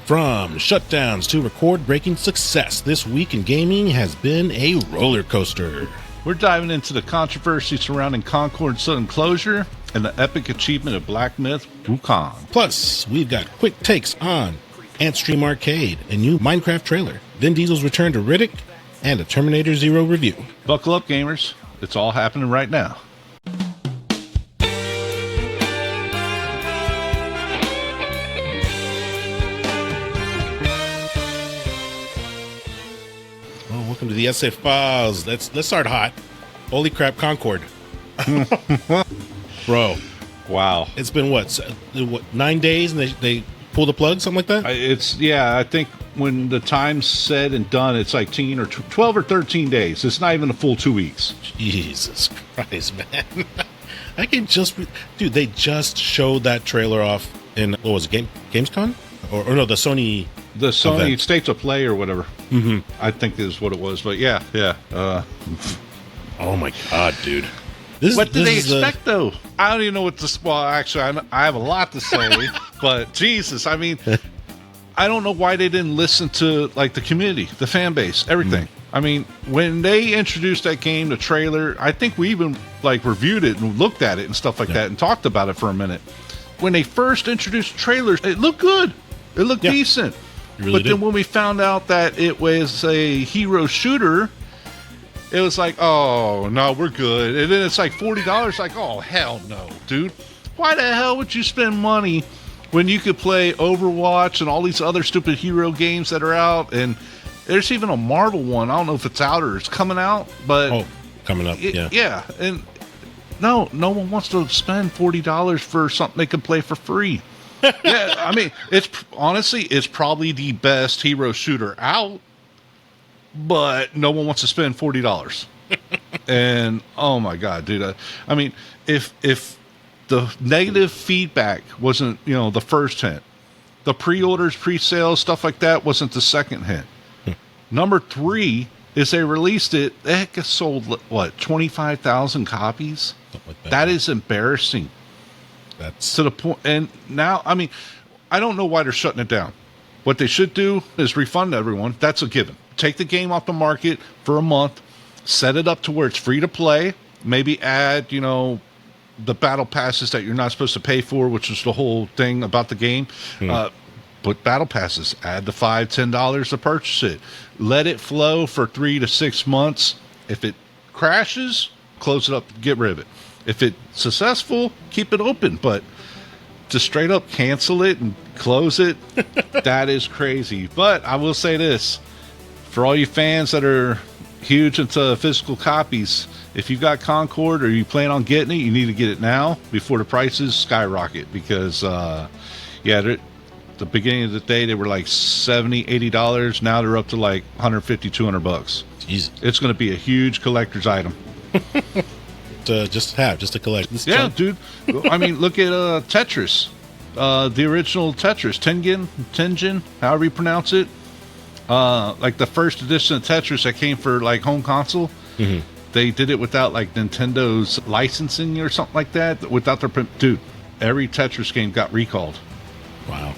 From shutdowns to record-breaking success, this week in gaming has been a roller coaster. We're diving into the controversy surrounding Concord sudden closure and the epic achievement of black myth Wukong. Plus, we've got quick takes on AntStream Arcade, a new Minecraft trailer, Vin Diesel's return to Riddick, and a Terminator Zero review. Buckle up, gamers. It's all happening right now. Welcome to the ESE Files. Let's start hot. Holy crap, Concord. Bro. Wow. It's been what 9 days and they pull the plug, something like that? I think when the time's said and done, it's like 12 or 13 days. It's not even a full 2 weeks. Jesus Christ, man. I can just... Dude, they just showed that trailer off in, what was it, Gamescom? Or no, the Sony... The Sony event. States of Play or whatever. Mm-hmm. I think is what it was. But yeah. Oh my God, dude. What did they expect, though? I don't even know what to... Well, actually, I have a lot to say. But Jesus, I mean... I don't know why they didn't listen to, like, the community, the fan base, everything. I mean, when they introduced that game, the trailer, I think we even, like, reviewed it and looked at it and stuff like that and talked about it for a minute. When they first introduced trailers, it looked good. It looked decent. Really then when we found out that it was a hero shooter, it was like, oh, no, we're good. And then it's like $40. Like, oh, hell no, dude. Why the hell would you spend money when you could play Overwatch and all these other stupid hero games that are out? And there's even a Marvel one. I don't know if it's out or it's coming out, but... Oh, coming up, yeah. Yeah, and no one wants to spend $40 for something they can play for free. Yeah, I mean, it's probably the best hero shooter out, but no one wants to spend $40. And oh my God, dude! I mean, if the negative feedback wasn't, the first hint, the pre-orders, pre-sales, stuff like that wasn't the second hint. Number 3 is they released it. They sold what 25,000 copies. Something like That is embarrassing. That's to the point, and now, I mean, I don't know why they're shutting it down. What they should do is refund everyone. That's a given. Take the game off the market for a month, set it up to where it's free to play, maybe add, the battle passes that you're not supposed to pay for, which is the whole thing about the game. Put battle passes, add the $5, $10 to purchase it. Let it flow for 3 to 6 months. If it crashes, close it up, get rid of it. If it's successful, keep it open, but to straight up cancel it and close it, that is crazy. But I will say this, for all you fans that are huge into physical copies, if you got Concord or you plan on getting it, you need to get it now before the prices skyrocket, because the beginning of the day, they were like $70, $80. Now they're up to like $150, $200. Jesus. It's going to be a huge collector's item. Just to collect this. Yeah, dude. I mean, look at Tetris, the original Tetris, Tengen, however you pronounce it. Like the first edition of Tetris that came for like home console. Mm-hmm. They did it without like Nintendo's licensing or something like that. Without their dude, every Tetris game got recalled. Wow.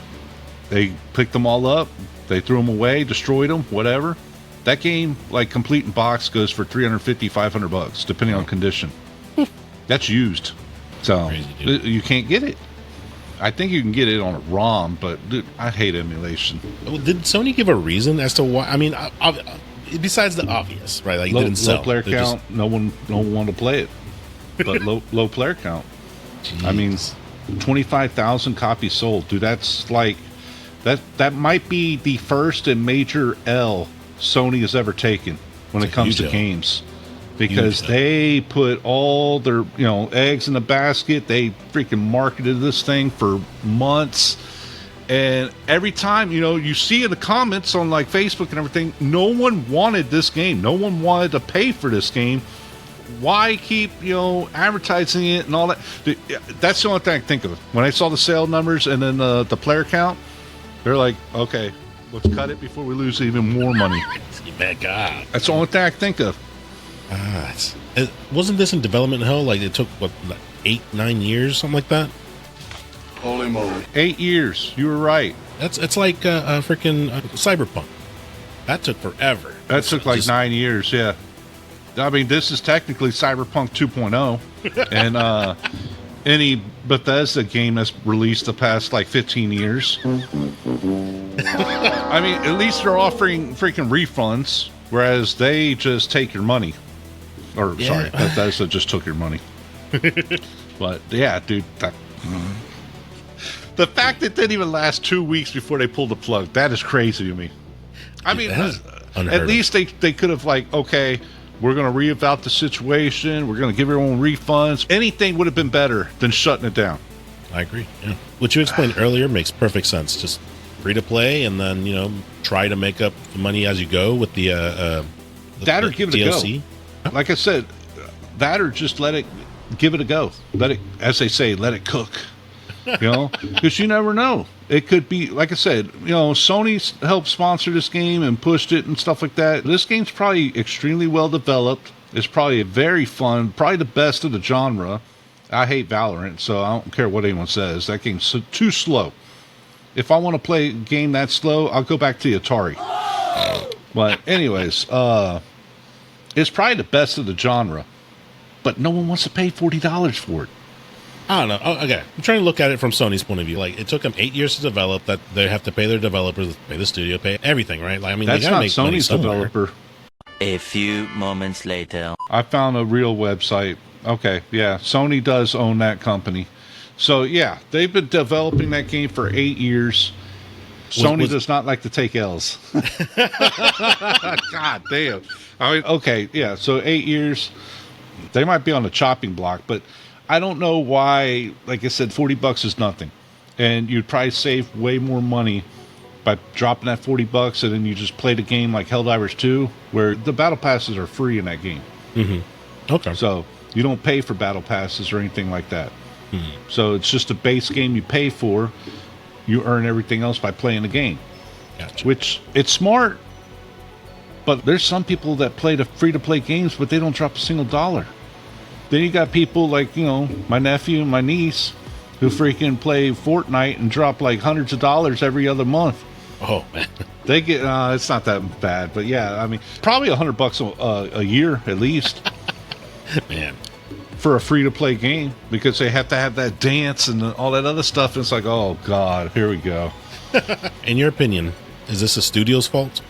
They picked them all up, they threw them away, destroyed them, whatever. That game, like complete in box, goes for $350, $500, depending on condition. That's used. So crazy, you can't get it. I think you can get it on a ROM, but dude, I hate emulation. Well, did Sony give a reason as to why? I mean, besides the obvious, right? Like, it didn't sell. Low player count. No one wanted to play it. But low player count. Jeez. I mean, 25,000 copies sold, dude. That's like that might be the first and major L Sony has ever taken when it comes to games. Because they put all their, eggs in the basket. They freaking marketed this thing for months. And every time, you see in the comments on like Facebook and everything, no one wanted this game. No one wanted to pay for this game. Why keep, advertising it and all that? That's the only thing I can think of. When I saw the sale numbers and then the player count, they're like, okay, let's cut it before we lose even more money. God. That's the only thing I can think of. Wasn't this in development hell? Like, it took, 8-9 years, something like that? Holy moly. 8 years. You were right. It's like freaking Cyberpunk. That took forever. That took like 9 years, yeah. I mean, this is technically Cyberpunk 2.0. And any Bethesda game that's released the past like 15 years. I mean, at least they're offering freaking refunds, whereas they just take your money. Or, sorry, Bethesda just took your money. But, yeah, dude. The fact that it didn't even last 2 weeks before they pulled the plug, that is crazy to me. I mean, at least they could have, like, okay, we're going to reevaluate the situation. We're going to give everyone refunds. Anything would have been better than shutting it down. I agree. Yeah. What you explained earlier makes perfect sense. Just free to play, and then, you know, try to make up the money as you go with the that or give it DLC. A go. Like I said, that or just give it a go. Let it, as they say, let it cook. You know, because you never know. It could be, like I said, you know, Sony's helped sponsor this game and pushed it and stuff like that. This game's probably extremely well developed. It's probably very fun, probably the best of the genre. I hate Valorant, so I don't care what anyone says. That game's too slow. If I want to play a game that slow, I'll go back to the Atari. But anyways, it's probably the best of the genre. But no one wants to pay $40 for it. I don't know. Oh, okay, I'm trying to look at it from Sony's point of view. Like, it took them 8 years to develop. That they have to pay their developers, pay the studio, pay everything, right? Like, I mean, that's they gotta not make money Sony's somewhere. developer. A few moments later. I found a real website. Okay, yeah, Sony does own that company. So yeah, they've been developing that game for 8 years. Sony does not like to take L's. God damn. I mean, okay, yeah, so 8 years. They might be on the chopping block, but I don't know why, like I said, $40 is nothing. And you'd probably save way more money by dropping that $40 and then you just play the game like Helldivers 2, where the battle passes are free in that game. Mm-hmm. Okay. So you don't pay for battle passes or anything like that. So it's just a base game you pay for. You earn everything else by playing the game. Gotcha. Which, it's smart, but there's some people that play the free-to-play games, but they don't drop a single dollar. Then you got people like, you know, my nephew and my niece who freaking play Fortnite and drop like hundreds of dollars every other month. Oh, man. They get, it's not that bad, but yeah, I mean, probably $100 a year at least. Man. For a free-to-play game, because they have to have that dance and all that other stuff. And it's like, oh, God, here we go. In your opinion, is this a studio's fault?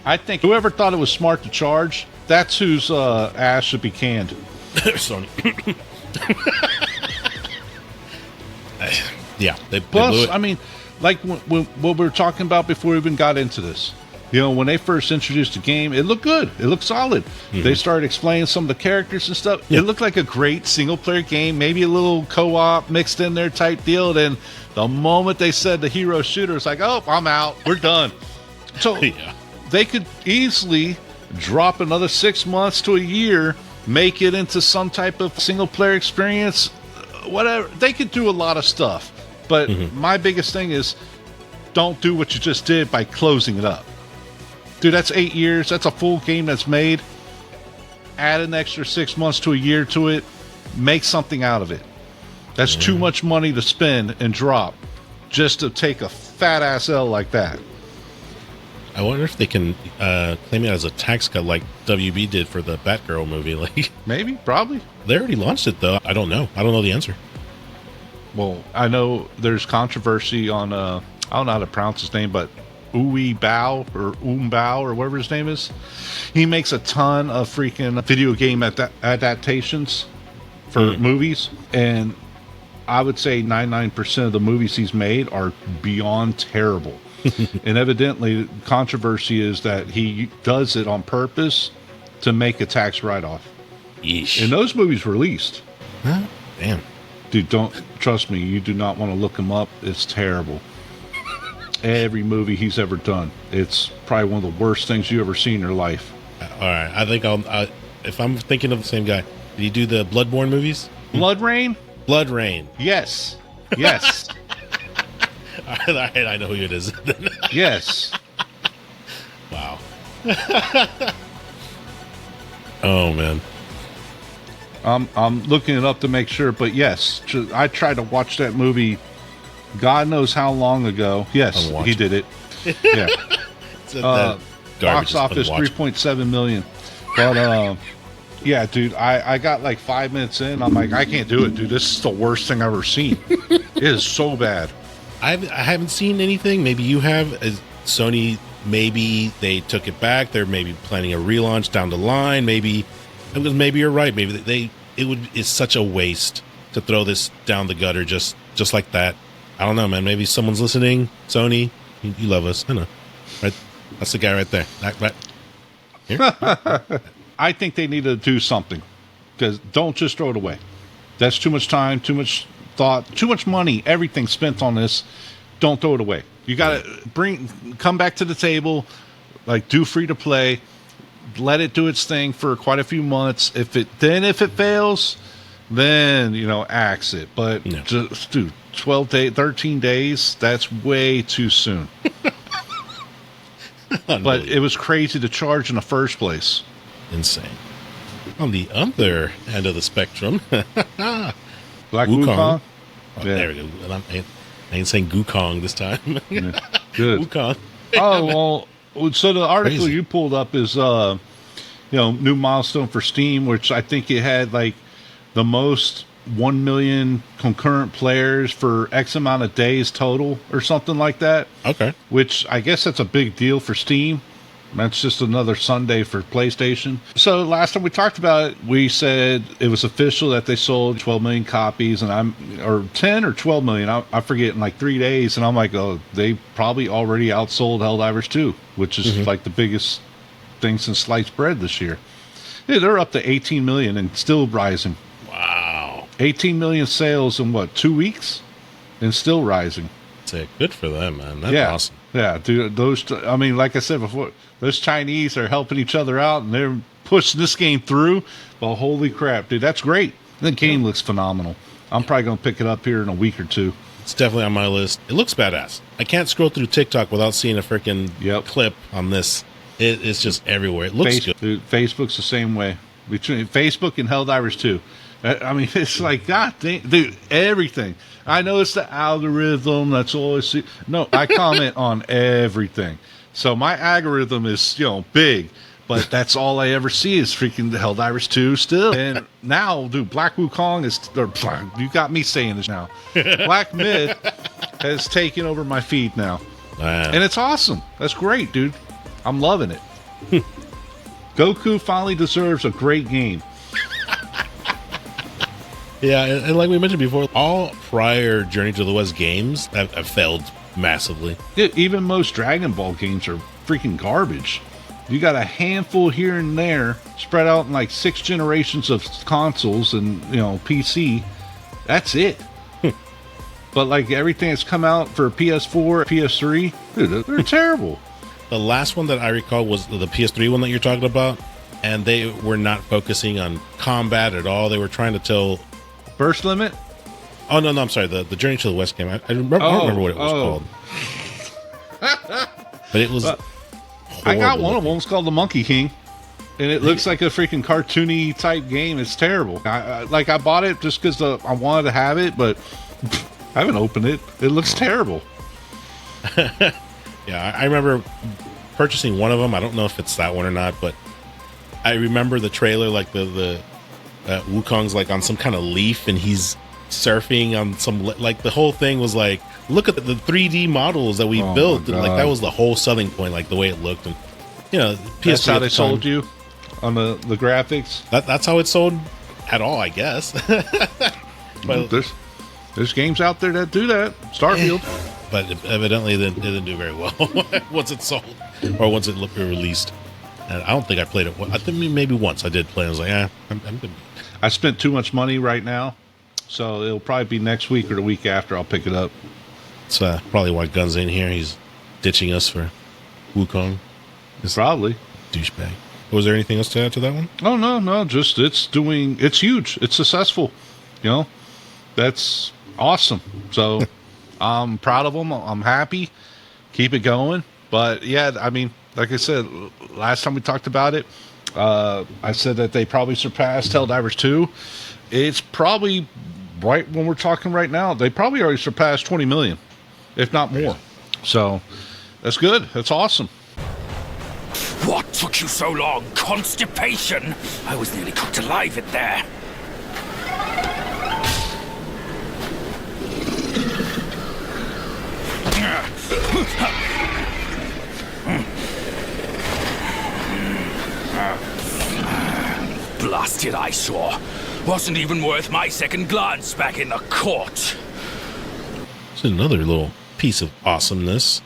I think whoever thought it was smart to charge, that's whose ass should be canned. Sony. Yeah, they Plus, blew it. I mean, like what we were talking about before we even got into this. You know, when they first introduced the game, it looked good. It looked solid. Mm-hmm. They started explaining some of the characters and stuff. Yeah. It looked like a great single-player game, maybe a little co-op mixed in there type deal. Then the moment they said the hero shooter, it's like, oh, I'm out. We're done. So yeah. They could easily drop another 6 months to a year, make it into some type of single-player experience, whatever. They could do a lot of stuff. But my biggest thing is don't do what you just did by closing it up. Dude, that's 8 years. That's a full game that's made. Add an extra 6 months to a year to it. Make something out of it. That's too much money to spend and drop just to take a fat-ass L like that. I wonder if they can claim it as a tax cut like WB did for the Batgirl movie. Like, maybe, probably. They already launched it, though. I don't know. I don't know the answer. Well, I know there's controversy on, I don't know how to pronounce his name, but Uwe Bao or whatever his name is. He makes a ton of freaking video game adaptations for movies, and I would say 99% of the movies he's made are beyond terrible. And evidently, controversy is that he does it on purpose to make a tax write-off. Yeesh. And those movies released. Huh? Damn. Dude, don't trust me. You do not want to look him up. It's terrible. Every movie he's ever done, it's probably one of the worst things you ever seen in your life. All right, I think if I'm thinking of the same guy, did he do the Bloodborne movies? Blood Rain? Blood Rain. Yes. All right, I know who it is. Yes. Wow. Oh man. I'm looking it up to make sure, but yes, I tried to watch that movie God knows how long ago. Yes, he did it. Yeah. Box office 3.7 million. But yeah, dude, I got like 5 minutes in. I'm like, I can't do it, dude. This is the worst thing I've ever seen. It is so bad. I haven't seen anything. Maybe you have. Sony, maybe they took it back. They're maybe planning a relaunch down the line. Maybe you're right. Maybe it's such a waste to throw this down the gutter just like that. I don't know, man. Maybe someone's listening. Sony, you love us. I know. Right? That's the guy right there. Right here. I think they need to do something, because don't just throw it away. That's too much time, too much thought, too much money, everything spent on this. Don't throw it away. You got to come back to the table, like do free to play, let it do its thing for quite a few months. If it fails, then, axe it. But just do 13 days, that's way too soon. But it was crazy to charge in the first place. Insane. On the other end of the spectrum, Black Wukong. Oh, there we go. I ain't saying Wukong this time. Yeah. Good. Wukong. Oh, well, so the article you pulled up is, new milestone for Steam, which I think it had like the most 1 million concurrent players for X amount of days total or something like that. Okay. Which I guess that's a big deal for Steam. That's just another Sunday for PlayStation. So last time we talked about it, we said it was official that they sold 12 million copies, or 10 or 12 million, I forget, in like 3 days. And I'm like, oh, they probably already outsold Helldivers 2, which is like the biggest thing since sliced bread this year. Yeah, they're up to 18 million and still rising. Wow. 18 million sales in 2 weeks? And still rising. Good for them, man. That's awesome. Yeah, dude, like I said before, those Chinese are helping each other out, and they're pushing this game through. Well, holy crap, dude, that's great. The game looks phenomenal. I'm probably going to pick it up here in a week or two. It's definitely on my list. It looks badass. I can't scroll through TikTok without seeing a freaking clip on this. It's just everywhere. It looks good. Dude, Facebook's the same way. Between Facebook and Helldivers 2. I mean, it's like, God dang, dude, everything. I know it's the algorithm that's always... No, I comment on everything. So my algorithm is, big. But that's all I ever see is freaking the Helldivers 2 still. And now, dude, Black Wukong is... you got me saying this now. Black Myth has taken over my feed now. And it's awesome. That's great, dude. I'm loving it. Goku finally deserves a great game. Yeah, and like we mentioned before, all prior Journey to the West games have failed massively. Even most Dragon Ball games are freaking garbage. You got a handful here and there spread out in like 6 generations of consoles and, PC. That's it. But like everything that's come out for PS4, PS3, dude, they're terrible. The last one that I recall was the PS3 one that you're talking about, and they were not focusing on combat at all. They were trying to tell... Burst Limit? Oh, no, I'm sorry. The Journey to the West game. I don't remember what it was called. But it was... I got one of them. It's called the Monkey King. And it looks like a freaking cartoony type game. It's terrible. I bought it just because I wanted to have it, but I haven't opened it. It looks terrible. Yeah, I remember purchasing one of them. I don't know if it's that one or not, but I remember the trailer, like the Wukong's like on some kind of leaf and he's surfing on some, like the whole thing was like, look at the 3D models that we built. Like that was the whole selling point, like the way it looked. And PS3 that's how they sold you on the graphics. That's how it sold at all, I guess. But there's games out there that do that. Starfield. But evidently it didn't do very well once it sold or once it released. And I don't think I played it. I think maybe once I did play. I was like, I'm good. I spent too much money right now, so it'll probably be next week or the week after I'll pick it up. It's probably why gUNzz in here. He's ditching us for Wukong. Probably. Douchebag. Was there anything else to add to that one? Oh, no. Just it's huge. It's successful. That's awesome. So I'm proud of them. I'm happy. Keep it going. But yeah, I mean, like I said, last time we talked about it, I said that they probably surpassed Helldivers 2. It's probably right when we're talking right now, they probably already surpassed 20 million, if not more. So that's good. That's awesome. What took you so long? Constipation? I was nearly cooked alive in there. Blasted eyesore. Wasn't even worth my second glance back in the court. It's another little piece of awesomeness.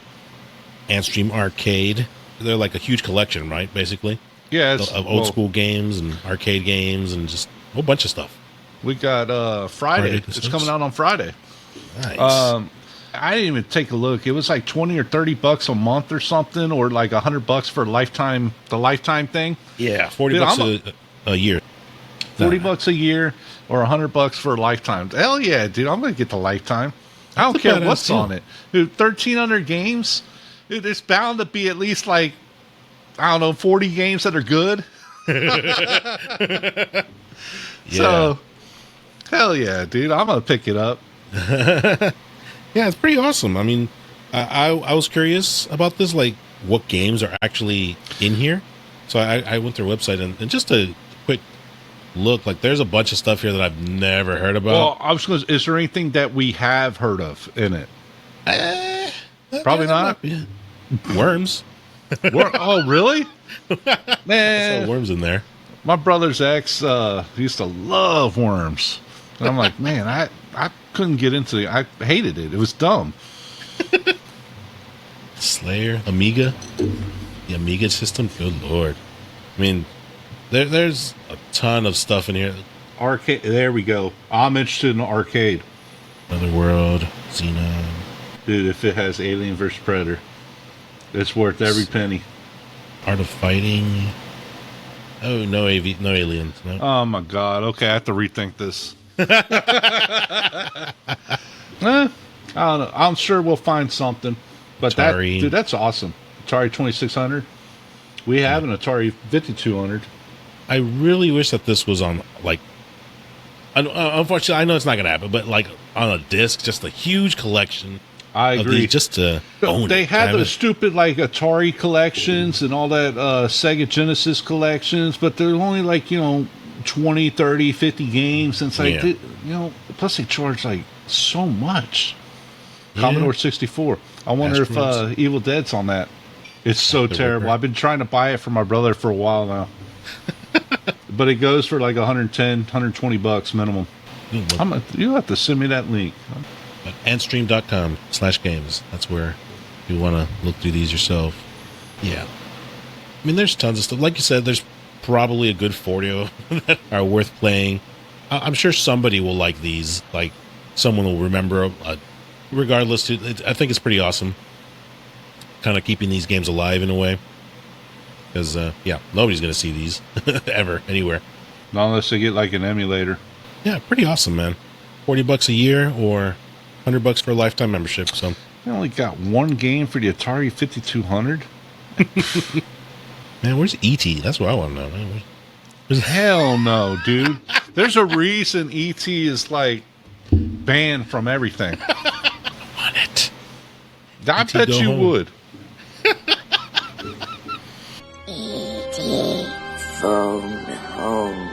AntStream Arcade. They're like a huge collection, right? Basically. Yeah, it's, of old school games and arcade games and just a whole bunch of stuff. We got Friday. It's coming out on Friday. Nice. I didn't even take a look. It was like 20 or 30 bucks a month or something, or like $100 for lifetime, the lifetime thing. Yeah, 40 bucks a year. 40 bucks a year or $100 for a lifetime. Hell yeah, dude! I'm gonna get the lifetime. I don't care what's on it. Dude, 1,300 games. Dude, there's bound to be at least like, I don't know, 40 games that are good. Yeah. So, hell yeah, dude! I'm gonna pick it up. Yeah, it's pretty awesome. I mean, I was curious about this, like what games are actually in here. So I went to their website and just a quick look, like there's a bunch of stuff here that I've never heard about. Well, I was going to, is there anything that we have heard of in it? Probably not. Yeah. Worms. Oh, really? Man, I saw worms in there. my brother's ex used to love worms. And I'm like, man, I couldn't get into it. I hated it. It was dumb. Slayer, Amiga, the Amiga system. Good lord! I mean, there's a ton of stuff in here. Arcade. There we go. I'm interested in arcade. Another World, Xenon. Dude, if it has Alien vs. Predator, it's worth every penny. Art of Fighting. Oh, no aliens. No. Oh my god. Okay, I have to rethink this. I don't know. I'm sure we'll find something. But Atari. dude, that's awesome. Atari 2600. We have an Atari 5200. I really wish that this was on, like, unfortunately, I know it's not going to happen, but like on a disc, just a huge collection. I agree. Just to own they it. had those stupid like Atari collections and all that Sega Genesis collections, but they're only like, 20, 30, 50 games. And it's like, plus they charge like so much. Yeah. Commodore 64. I wonder if Evil Dead's on that. It's so terrible. I've been trying to buy it for my brother for a while now. But it goes for like 110, 120 bucks minimum. You'll have to send me that link. AntStream.com/games. That's where you want to look through these yourself. Yeah. I mean, there's tons of stuff. Like you said, there's probably a good 40 that are worth playing. I'm sure somebody will like these. Like, someone will remember. Regardless, I think it's pretty awesome. Kind of keeping these games alive in a way. Because, nobody's going to see these ever, anywhere. Not unless they get like an emulator. Yeah, pretty awesome, man. 40 bucks a year or 100 bucks for a lifetime membership. So I only got one game for the Atari 5200. Man, where's E.T.? That's what I want to know. Man. Hell no, dude. There's a reason E.T. is like banned from everything. I want it. I bet you would. E.T. phone home.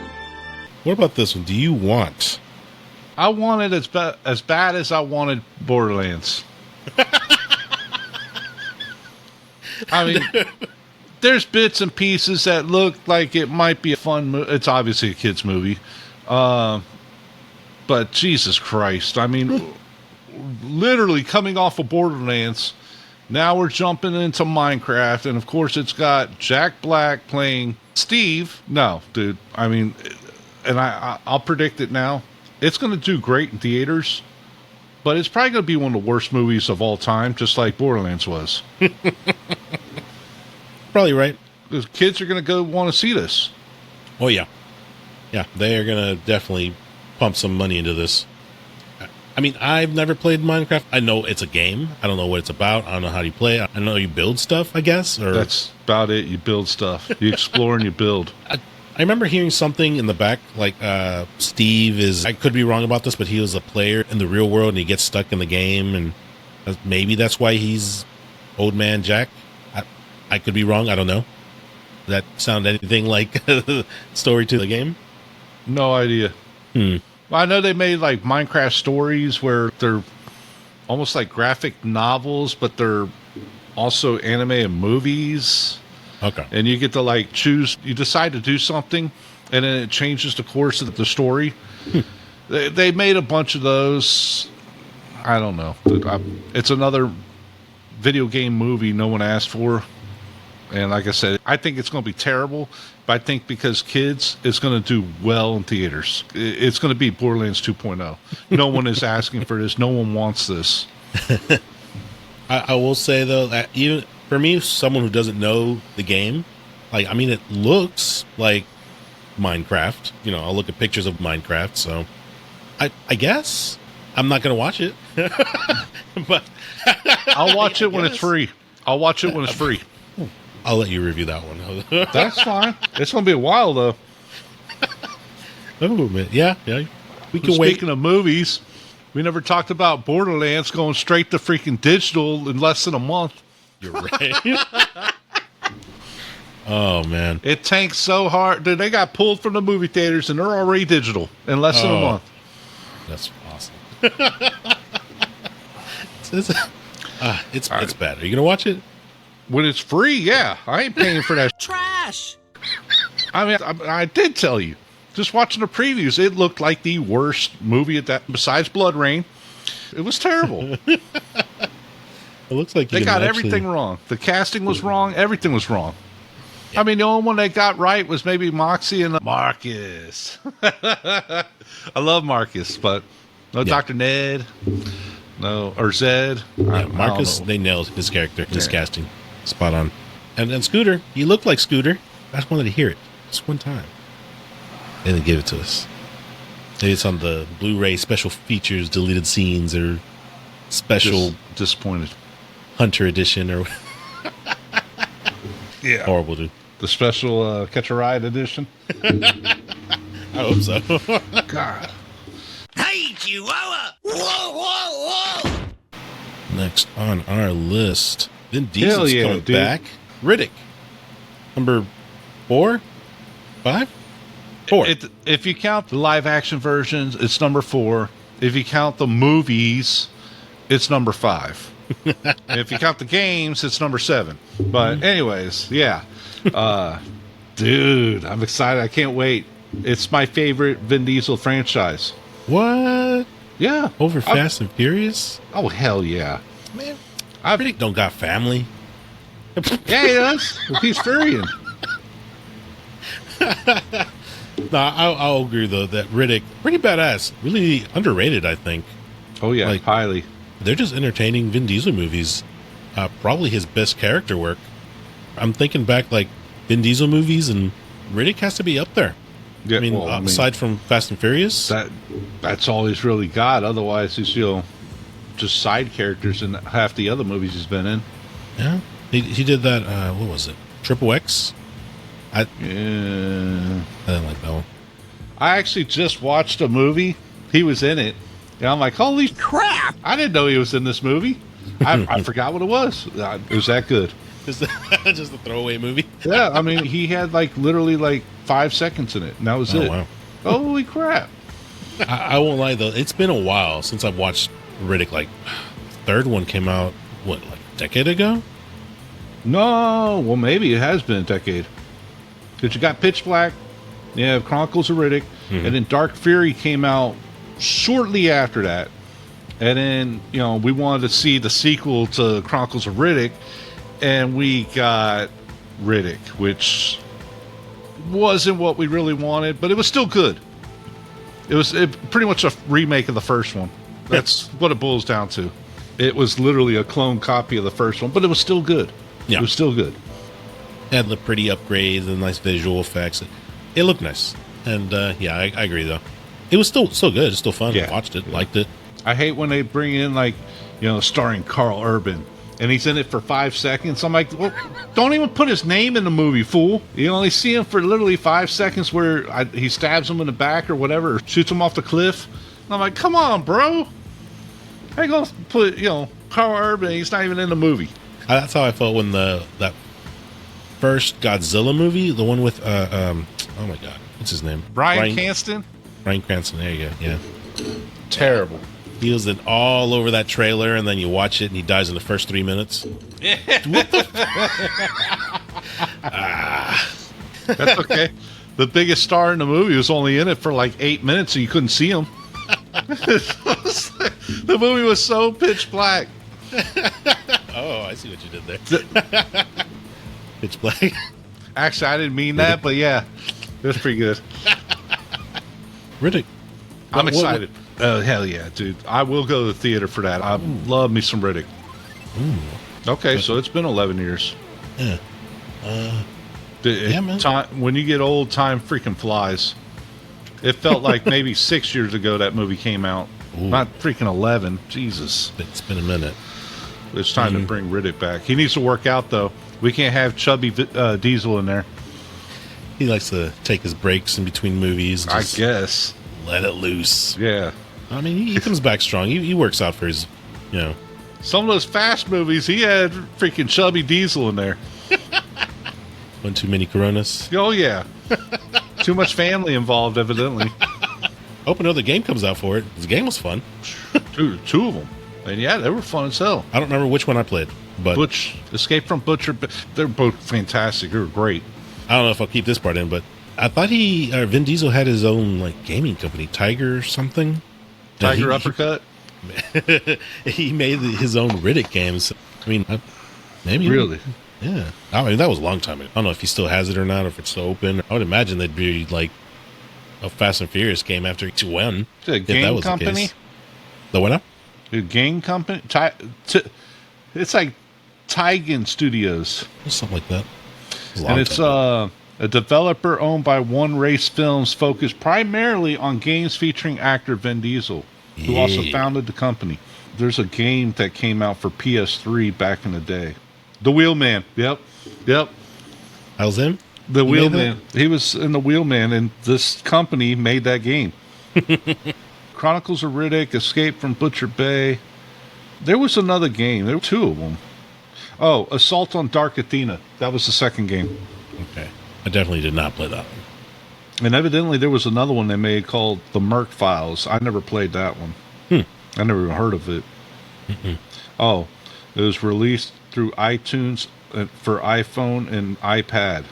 What about this one? Do you want? I want it as bad as I wanted Borderlands. I mean, there's bits and pieces that look like it might be a fun movie. It's obviously a kid's movie. But Jesus Christ. I mean, literally coming off of Borderlands, now we're jumping into Minecraft. And, of course, it's got Jack Black playing Steve. No, dude. I mean, and I'll predict it now. It's going to do great in theaters, but it's probably going to be one of the worst movies of all time, just like Borderlands was. Probably right. Because kids are going to go want to see this. Oh, yeah. Yeah, they are going to definitely pump some money into this. I mean, I've never played Minecraft. I know it's a game. I don't know what it's about. I don't know how you play it. I know you build stuff, I guess. Or that's about it. You build stuff. You explore and you build. I remember hearing something in the back, like Steve is, I could be wrong about this, but he was a player in the real world and he gets stuck in the game. And maybe that's why he's Old Man Jack. I could be wrong. I don't know. Does that sound anything like story to the game? No idea. Hmm. Well, I know they made like Minecraft stories where they're almost like graphic novels, but they're also anime and movies. Okay. And you get to like choose, you decide to do something and then it changes the course of the story. They made a bunch of those. I don't know. It's another video game movie no one asked for. And like I said, I think it's going to be terrible, but I think because kids, it's going to do well in theaters. It's going to be Borderlands 2.0. No one is asking for this. No one wants this. I will say, though, that even for me, someone who doesn't know the game, like, I mean, it looks like Minecraft. You know, I'll look at pictures of Minecraft, so I guess I'm not going to watch it. But I'll watch it when it's free. I'll watch it when it's free. I'll let you review that one. That's fine. It's going to be a while, though. Oh, man. Yeah. We can wait. Speaking of movies, we never talked about Borderlands going straight to freaking digital in less than a month. You're right. Oh, man. It tanked so hard. Dude, they got pulled from the movie theaters and they're already digital in less than a month. That's awesome. It's bad. Are you going to watch it? When it's free, yeah. I ain't paying for that. Trash! I mean, I did tell you. Just watching the previews, it looked like the worst movie at that, besides Blood Rain. It was terrible. It looks like they got everything wrong. The casting was wrong. Everything was wrong. Yeah. I mean, the only one they got right was maybe Moxie and Marcus. I love Marcus, but no Dr. Ned, no, or Zed. Yeah, Marcus, they nailed his character, his casting. Spot on. And Scooter, you look like Scooter. I just wanted to hear it. Just one time. They didn't give it to us. Maybe it's on the Blu-ray special features, deleted scenes, or special disappointed Hunter edition, or yeah, horrible, dude. The special Catch a Ride edition. I hope so. God. Hey, Chihuahua! Whoa! Next on our list, Vin Diesel's coming dude. back. Riddick, number 4, 5, 4. If you count the live action versions, it's number 4. If you count the movies, it's number 5. If you count the games, it's number 7. But anyways, yeah. Dude, I'm excited. I can't wait. It's my favorite Vin Diesel franchise. What? Yeah. Over Fast and Furious? Oh, hell yeah. Man, Riddick don't got family. Yeah, he does. He's Furian. No, I'll agree, though, that Riddick, pretty badass. Really underrated, I think. Oh, yeah, like, highly. They're just entertaining Vin Diesel movies. Probably his best character work. I'm thinking back, like, Vin Diesel movies, and Riddick has to be up there. Yeah, I mean, aside from Fast and Furious. That's all he's really got. Otherwise, he's, just side characters in half the other movies he's been in. Yeah. He did that, what was it? Triple X? Yeah. I didn't like that one. I actually just watched a movie. He was in it. And I'm like, holy crap. I didn't know he was in this movie. I forgot what it was. It was that good. Just a throwaway movie? Yeah, I mean, he had literally 5 seconds in it. And that was it. Wow. Holy crap. I won't lie, though. It's been a while since I've watched Riddick. Like, third one came out, what, like a decade ago? No, well, maybe it has been a decade. Because you got Pitch Black, you have Chronicles of Riddick, and then Dark Fury came out shortly after that. And then, we wanted to see the sequel to Chronicles of Riddick, and we got Riddick, which wasn't what we really wanted, but it was still good. It was pretty much a remake of the first one. That's what it boils down to. It was literally a clone copy of the first one, but it was still good. Yeah. It was still good. It had the pretty upgrades and nice visual effects. It looked nice. And, yeah, I agree, though. It was still good. It's still fun. Yeah. Watched it, liked it. I hate when they bring in, starring Carl Urban, and he's in it for 5 seconds. I'm like, well, don't even put his name in the movie, fool. You only see him for literally 5 seconds where he stabs him in the back or whatever, or shoots him off the cliff. And I'm like, come on, bro. I ain't gonna put, Carl Urban, he's not even in the movie. That's how I felt when that first Godzilla movie, the one with, oh my God, what's his name? Bryan Cranston? Bryan Cranston, there you go, yeah. Terrible. He was in all over that trailer, and then you watch it, and he dies in the first 3 minutes. What the That's okay. The biggest star in the movie was only in it for like 8 minutes, so you couldn't see him. The movie was so pitch black. Oh, I see what you did there. Pitch black. Actually, I didn't mean that, but yeah, it was pretty good. Riddick. I'm excited. Hell yeah, dude. I will go to the theater for that. I love me some Riddick. Okay, so it's been 11 years. Yeah. Man. Time, when you get old, time freaking flies. It felt like maybe 6 years ago that movie came out. Ooh. Not freaking 11. Jesus. It's been a minute. It's time to bring Riddick back. He needs to work out, though. We can't have chubby Diesel in there. He likes to take his breaks in between movies. I guess. Let it loose. Yeah. I mean, he comes back strong. He works out for his, Some of those Fast movies, he had freaking chubby Diesel in there. One too many Coronas. Oh, yeah. Too much family involved, evidently. Hope another game comes out for it. The game was fun. Two of them. And yeah, they were fun as hell. I don't remember which one I played, but Escape from Butcher. They're both fantastic. They were great. I don't know if I'll keep this part in, but I thought Vin Diesel had his own gaming company, Tiger or something. Tiger Uppercut. He made his own Riddick games. I mean, maybe really. Yeah. I mean, that was a long time ago. I don't know if he still has it or not, or if it's still open. I would imagine there'd be like a Fast and Furious game after each one. The game company? The what now? The game company? It's like Tigan Studios. Something like that. And it's a developer owned by One Race Films focused primarily on games featuring actor Vin Diesel, who also founded the company. There's a game that came out for PS3 back in the day. The Wheelman. Yep. That was him? The Wheelman. He was in the Wheelman, and this company made that game. Chronicles of Riddick, Escape from Butcher Bay. There was another game. There were two of them. Oh, Assault on Dark Athena. That was the second game. Okay. I definitely did not play that one. And evidently there was another one they made called The Merc Files. I never played that one. I never even heard of it. Oh, it was released through iTunes for iPhone and iPad.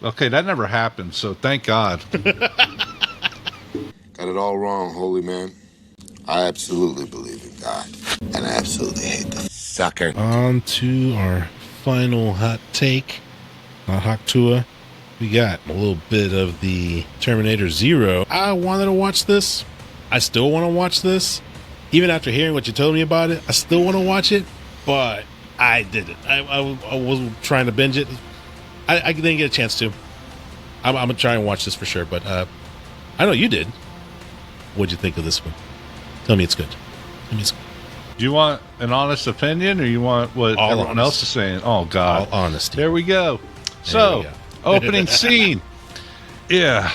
Okay, that never happened, so thank God. Got it all wrong, holy man. I absolutely believe in God, and I absolutely hate the sucker. On to our final hot take. Not hot tour. We got a little bit of the Terminator Zero. I wanted to watch this. I still want to watch this. Even after hearing what you told me about it, I still want to watch it, but I didn't. I was trying to binge it. I didn't get a chance to. I'm going to try and watch this for sure, but I know you did. What'd you think of this one? Tell me it's good. Tell me it's good. Do you want an honest opinion, or you want what All everyone else is saying? Oh, God. All honesty. There we go. So, opening scene. Yeah.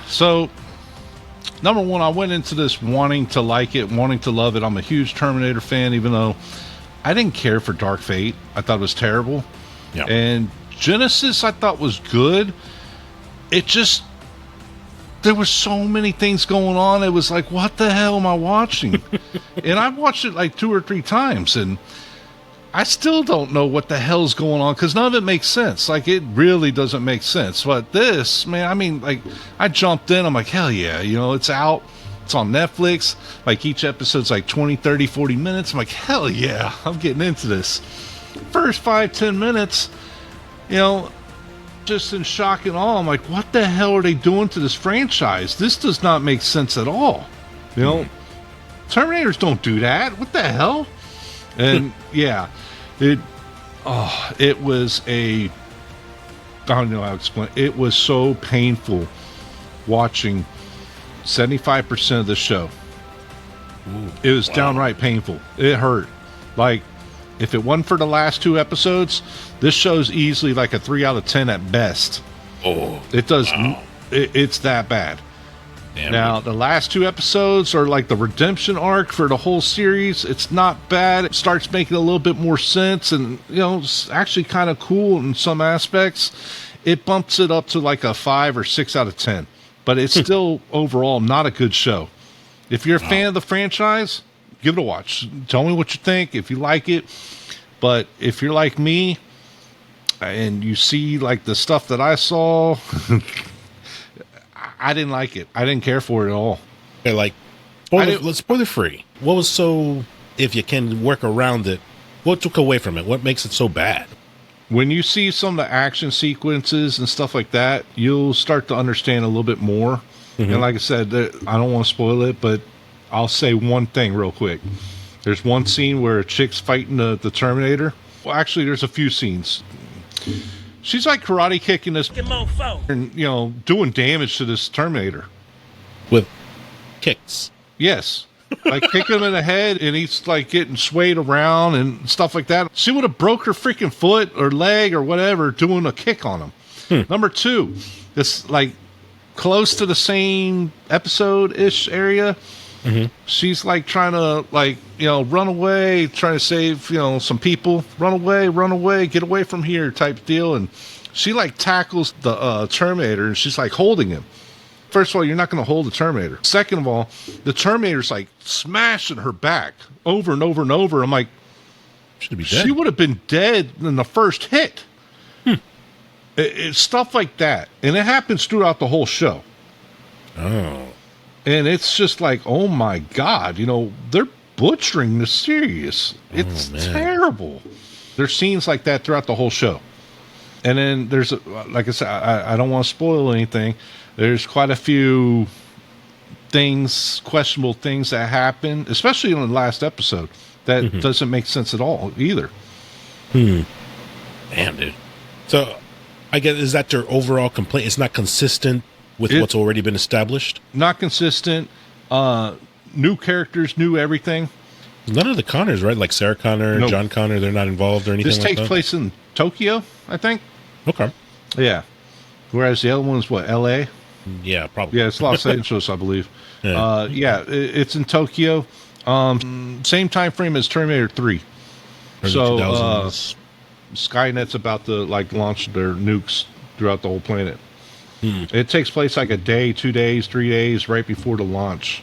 So, number one, I went into this wanting to like it, wanting to love it. I'm a huge Terminator fan, even though I didn't care for Dark Fate. I thought it was terrible. Yeah. And Genesis, I thought was good. It just, there were so many things going on. It was like, what the hell am I watching? And I've watched it like 2 or 3 times, and I still don't know what the hell's going on, because none of it makes sense. Like, it really doesn't make sense. But this, man, I mean, like, I jumped in. I'm like, hell yeah, it's out. It's on Netflix. Like, each episode's like 20, 30, 40 minutes. I'm like, hell yeah, I'm getting into this. First 5-10 minutes, just in shock and awe. I'm like, what the hell are they doing to this franchise? This does not make sense at all. Terminators don't do that. What the hell? And yeah, it was I don't know how to explain. It was so painful watching 75% of the show. It was downright painful. It hurt. Like, If it wasn't for the last 2 episodes, this show's easily like a 3 out of 10 at best. Oh, It does. wow. It's that bad. Damn Now, it. the last 2 episodes are like the redemption arc for the whole series. It's not bad. It starts making a little bit more sense, and it's actually kind of cool in some aspects. It bumps it up to like a 5 or 6 out of 10, but it's still overall not a good show. If you're a fan of the franchise, give it a watch. Tell me what you think, if you like it. But if you're like me and you see like the stuff that I saw, I didn't like it. I didn't care for it at all. Okay, like, let's spoiler free. What was so, if you can work around it, what took away from it? What makes it so bad? When you see some of the action sequences and stuff like that, you'll start to understand a little bit more. And like I said, I don't want to spoil it, but I'll say one thing real quick. There's one scene where a chick's fighting the Terminator. Well, actually, there's a few scenes. She's like karate kicking this and, doing damage to this Terminator. With kicks. Yes. Like kicking him in the head, and he's like getting swayed around and stuff like that. She would have broke her freaking foot or leg or whatever doing a kick on him. Number 2, this like close to the same episode-ish area. She's like trying to run away, trying to save some people. Run away, get away from here type deal. And she like tackles the Terminator, and she's like holding him. First of all, you're not going to hold the Terminator. Second of all, the Terminator's like smashing her back over and over and over. I'm like, Should be dead. she would have been dead in the first hit. It's stuff like that. And it happens throughout the whole show. Oh. And it's just like, oh my God, they're butchering the series. It's terrible. There's scenes like that throughout the whole show. And then there's, like I said, I don't want to spoil anything. There's quite a few questionable things that happen, especially in the last episode, that doesn't make sense at all either. Damn, dude. So, I guess, is that your overall complaint? It's not consistent with what's already been established? Not consistent. New characters, new everything. None of the Connors, right? Like Sarah Connor, Nope. John Connor, they're not involved or anything This like takes that? place in Tokyo, I think. Okay. Yeah. Whereas the other one's what, L.A.? Yeah, probably. Yeah, it's Los Angeles, I believe. Yeah. It's in Tokyo. Same time frame as Terminator 3. Early So 2000s. Skynet's about to launch their nukes throughout the whole planet. It takes place like a day, 2 days, 3 days right before the launch.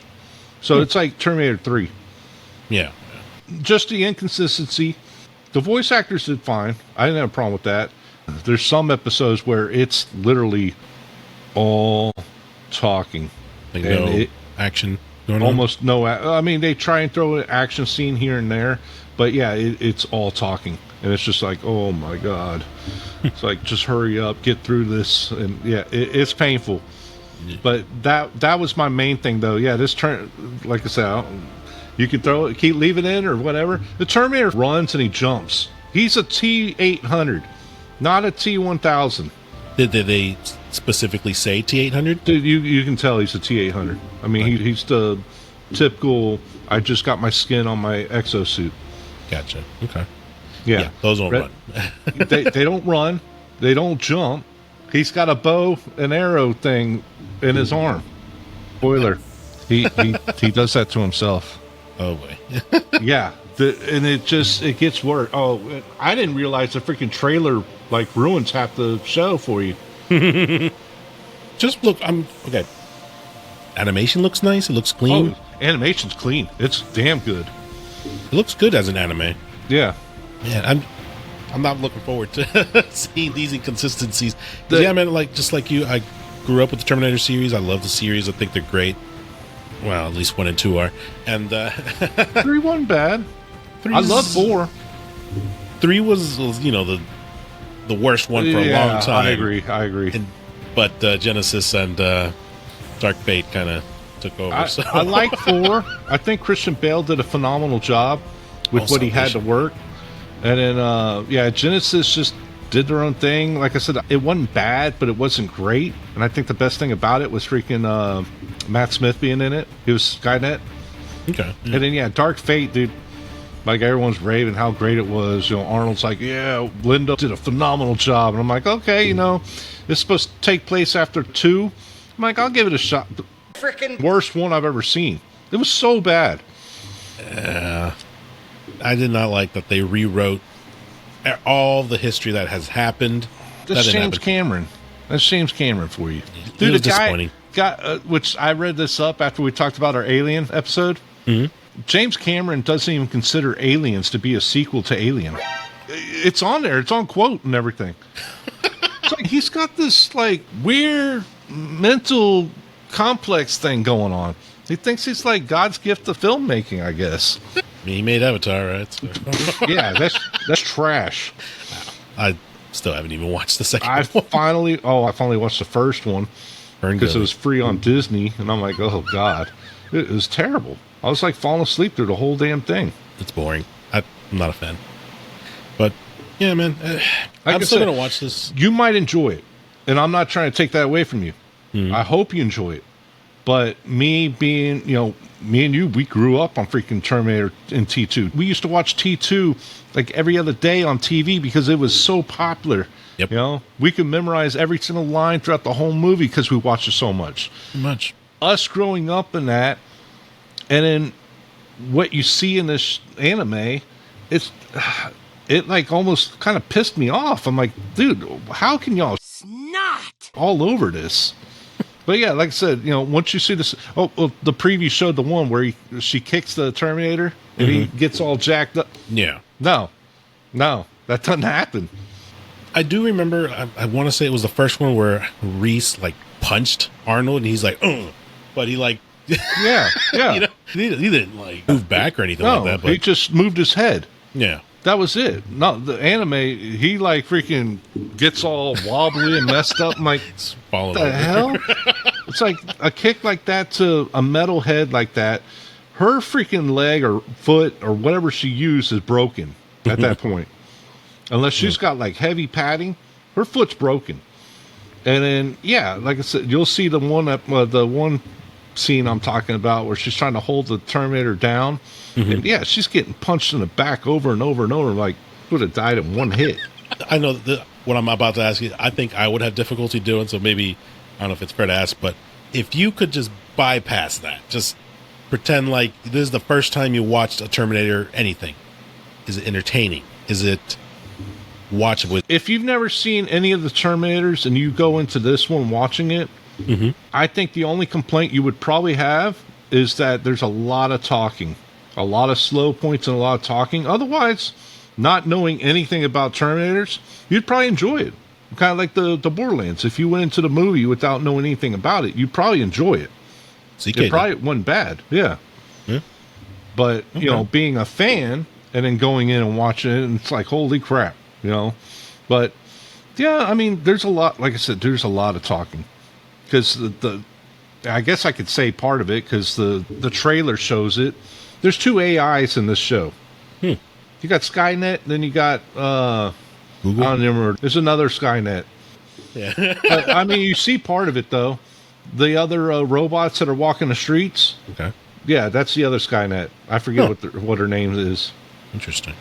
So it's like Terminator 3. Yeah. Just the inconsistency. The voice actors did fine. I didn't have a problem with that. There's some episodes where it's literally all talking. Like And no action going on? Almost no. I mean, they try and throw an action scene here and there, but yeah, it's all talking, and it's just like, oh my God, it's like, just hurry up, get through this, and yeah, it's painful. But that was my main thing, though. Yeah, this like I said, you can throw it, keep leaving it in or whatever. The Terminator runs and he jumps. He's a T-800, not a T-1000. Did they specifically say T-800? Dude, you can tell he's a T-800. I mean, he's the typical, I just got my skin on my exosuit. Gotcha. Okay. Yeah. Those don't run. they don't run. They don't jump. He's got a bow and arrow thing in his arm. Spoiler. He does that to himself. Oh, boy. Yeah. And it gets worse. Oh, I didn't realize the freaking trailer ruins half the show for you. Just look, okay. Animation looks nice. It looks clean. Oh, animation's clean. It's damn good. It looks good as an anime. Yeah. Man, I'm not looking forward to seeing these inconsistencies. Yeah, man, just like you, I grew up with the Terminator series. I love the series. I think they're great. Well, at least 1 and 2 are. And 3 wasn't bad. I love 4. 3 was the worst one for a long time. I agree. But Genesis and Dark Fate kind of took over. I like 4. I think Christian Bale did a phenomenal job with what he had to work. And then, Genesis just did their own thing. Like I said, it wasn't bad, but it wasn't great. And I think the best thing about it was freaking Matt Smith being in it. He was Skynet. Okay. And then, Dark Fate, dude. Like, everyone's raving how great it was. You know, Arnold's like, yeah, Linda did a phenomenal job. And I'm like, okay, you know, it's supposed to take place after 2. I'm like, I'll give it a shot. The freaking worst one I've ever seen. It was so bad. I did not like that they rewrote all the history that has happened. That's James Cameron. That's James Cameron for you. Dude, it was disappointing. Which I read this up after we talked about our Alien episode. Mm-hmm. James Cameron doesn't even consider Aliens to be a sequel to Alien. It's on there. It's on quote and everything. It's like he's got this like weird mental complex thing going on. He thinks he's like God's gift to filmmaking, I guess. He made Avatar, right? So. Yeah, that's trash. I still haven't even watched the second one. I finally watched the first one because it was free on Disney, and I'm like, oh God, it was terrible. I was like falling asleep through the whole damn thing. It's boring. I'm not a fan. But yeah, man, I'm still gonna watch this. You might enjoy it, and I'm not trying to take that away from you. I hope you enjoy it. But me being, you know, me and you, we grew up on freaking Terminator and T2. We used to watch T2 like every other day on TV because it was so popular. Yep. You know, we could memorize every single line throughout the whole movie because we watched it so much. Us growing up in that, and then what you see in this anime, it like almost kind of pissed me off. I'm like, dude, how can y'all snot all over this? But yeah, like I said, you know, once you see this, the preview showed the one where she kicks the Terminator and he gets all jacked up. Yeah. No, that doesn't happen. I do remember, I want to say it was the first one where Reese like punched Arnold and he's like, but he like, yeah. You know, he didn't like move back or anything like that. But he just moved his head. Yeah. That was it. No, the anime, he like freaking gets all wobbly and messed up. I'm like, what the hell? It's like a kick like that to a metal head like that. Her freaking leg or foot or whatever she used is broken at that point. Unless she's got like heavy padding, her foot's broken. And then, yeah, like I said, you'll see the one scene I'm talking about where she's trying to hold the Terminator down. And yeah, she's getting punched in the back over and over and over, like would have died in one hit. I know what I'm about to ask you. I think I would have difficulty doing, so maybe I don't know if it's fair to ask, but if you could just bypass that, just pretend like this is the first time you watched a Terminator anything. Is it entertaining? Is it watchable? If you've never seen any of the Terminators and you go into this one watching it, I think the only complaint you would probably have is that there's a lot of talking. A lot of slow points and a lot of talking. Otherwise, not knowing anything about Terminators, you'd probably enjoy it. Kind of like the Borderlands. If you went into the movie without knowing anything about it, you'd probably enjoy it. It probably wasn't bad. Yeah. But, you know, being a fan and then going in and watching it, and it's like, holy crap, you know. But, yeah, I mean, there's a lot, like I said, there's a lot of talking. Because I guess I could say part of it because the trailer shows it. There's 2 AIs in this show. You got Skynet, then you got Google. I don't remember. There's another Skynet. Yeah. I mean, you see part of it though. The other robots that are walking the streets. Okay. Yeah, that's the other Skynet. I forget what her name is. Interesting.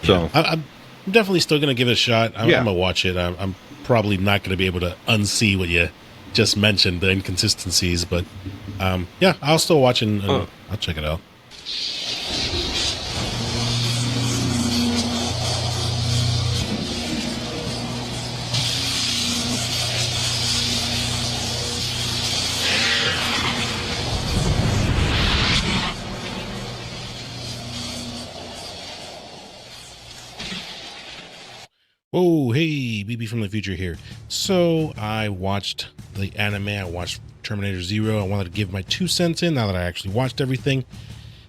So yeah. I'm definitely still going to give it a shot. I'm going to watch it. I'm probably not going to be able to unsee what you just mentioned, the inconsistencies, but yeah, I'll still watch and I'll check it out. Oh, hey, BB from the future here. So I watched the anime. I watched Terminator Zero. I wanted to give my 2 cents in now that I actually watched everything.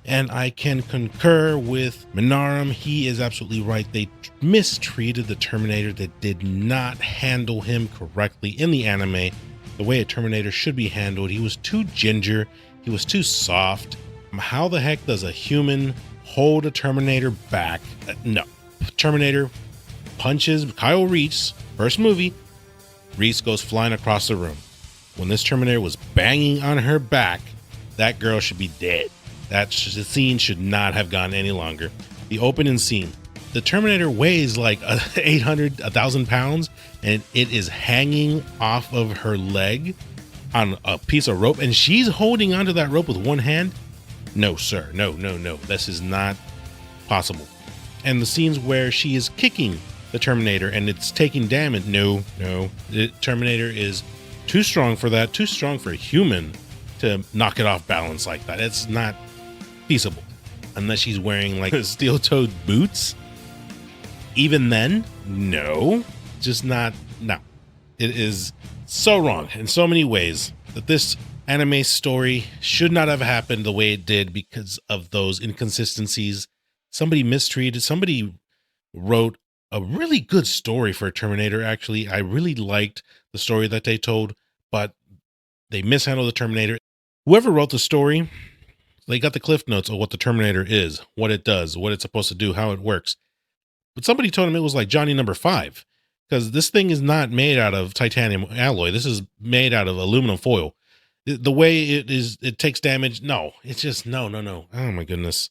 And I can concur with Minarum. He is absolutely right. They mistreated the Terminator. They did not handle him correctly in the anime. The way a Terminator should be handled. He was too ginger. He was too soft. How the heck does a human hold a Terminator back? No. Terminator punches Kyle Reese. First movie. Reese goes flying across the room. When this Terminator was banging on her back, that girl should be dead. The scene should not have gone any longer. The opening scene. The Terminator weighs like 1,000 pounds, and it is hanging off of her leg on a piece of rope, and she's holding onto that rope with one hand. No, sir. No. This is not possible. And the scenes where she is kicking the Terminator and it's taking damage. No. The Terminator is too strong for that. Too strong for a human to knock it off balance like that. It's not feasible. Unless she's wearing like steel-toed boots. Even then, no. Just not. No. It is so wrong in so many ways that this anime story should not have happened the way it did because of those inconsistencies. Somebody mistreated. Somebody wrote a really good story for Terminator, actually. I really liked the story that they told, but they mishandled the Terminator. Whoever wrote the story, they got the cliff notes of what the Terminator is, what it does, what it's supposed to do, how it works. But somebody told him it was like Johnny Number 5, because this thing is not made out of titanium alloy. This is made out of aluminum foil. The way it is, it takes damage. No, it's just no. Oh my goodness.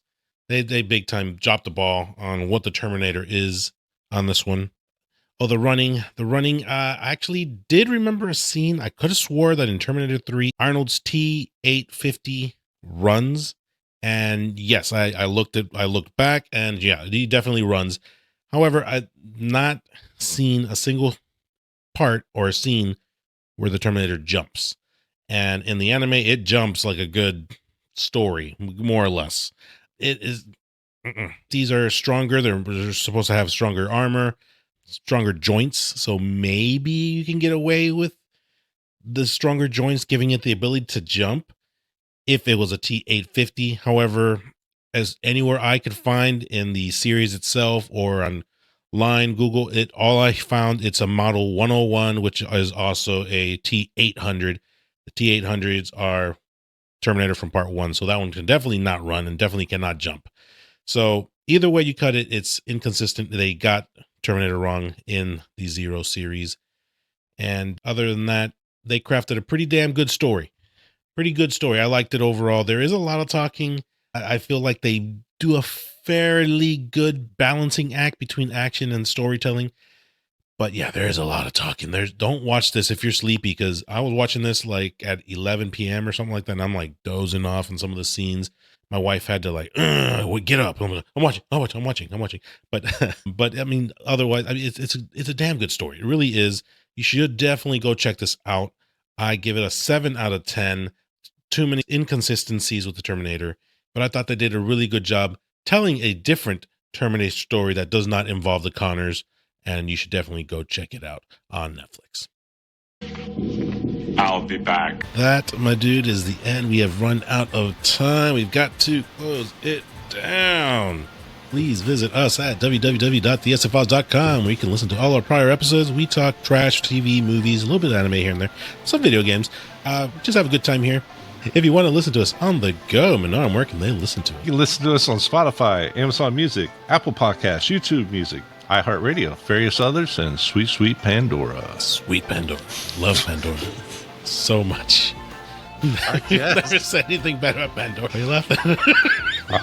They big time dropped the ball on what the Terminator is on this one. Oh, the running. I actually did remember a scene. I could have swore that in Terminator 3, Arnold's T-850 runs. And yes, I looked back, and yeah, he definitely runs. However, I've not seen a single part or a scene where the Terminator jumps. And in the anime, it jumps like a good story, more or less. It is. These are stronger. They're supposed to have stronger armor, stronger joints. So maybe you can get away with the stronger joints, giving it the ability to jump if it was a T-850. However, as anywhere I could find in the series itself or online, Google it, all I found, it's a model 101, which is also a T-800. The T-800s are Terminator from part 1. So that one can definitely not run and definitely cannot jump. So either way you cut it, it's inconsistent. They got Terminator wrong in the Zero series. And other than that, they crafted a pretty damn good story. Pretty good story. I liked it overall. There is a lot of talking. I feel like they do a fairly good balancing act between action and storytelling. But yeah, there is a lot of talking. Don't watch this if you're sleepy, because I was watching this like at 11 p.m. or something like that, and I'm like dozing off in some of the scenes. My wife had to like, get up. I'm watching. But I mean, otherwise, I mean, it's a damn good story. It really is. You should definitely go check this out. I give it a 7 out of 10. Too many inconsistencies with the Terminator, but I thought they did a really good job telling a different Terminator story that does not involve the Connors. And you should definitely go check it out on Netflix. I'll be back. That, my dude, is the end. We have run out of time. We've got to close it down. Please visit us at www.theesefiles.com, where you can listen to all our prior episodes. We talk trash, TV, movies, a little bit of anime here and there, some video games. Just have a good time here. If you want to listen to us on the go, Minarum, where can they listen to it? You can listen to us on Spotify, Amazon Music, Apple Podcasts, YouTube Music, iHeartRadio, various others, and sweet Pandora. Sweet Pandora. Love Pandora so much. I've never said anything bad about Pandora. Are you laughing? I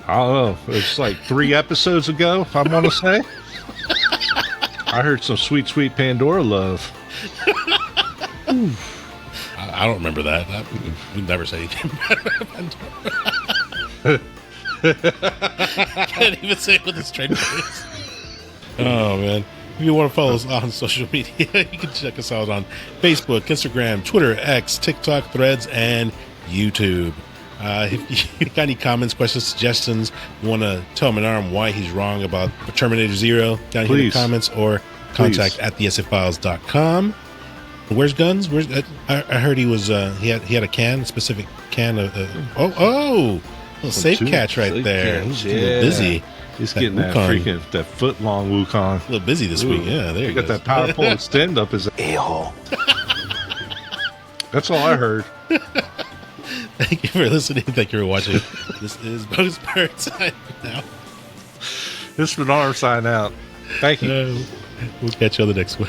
don't know. It's like 3 episodes ago, I want to say. I heard some sweet Pandora love. I don't remember that. We've never said anything bad about Pandora. Can't even say it with a straight face. Oh, man. If you want to follow us on social media, you can check us out on Facebook, Instagram, Twitter, X, TikTok, Threads, and YouTube. If you got any comments, questions, suggestions, want to tell Minarum why he's wrong about Terminator Zero, down here in the comments, or contact at theesefiles.com. Where's gUNzz? I heard he was he had a specific can of little safe catch right there. He's a little busy. He's getting that foot long Wukong. A little busy this week. Yeah, there you got that powerful extend up his a-hole. That's all I heard. Thank you for listening. Thank you for watching. This is BogusBird signing out. This is Minarum signing out. Thank you. We'll catch you on the next one.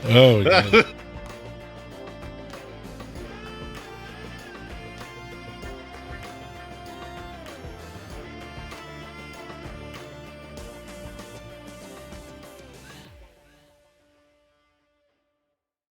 Oh, God.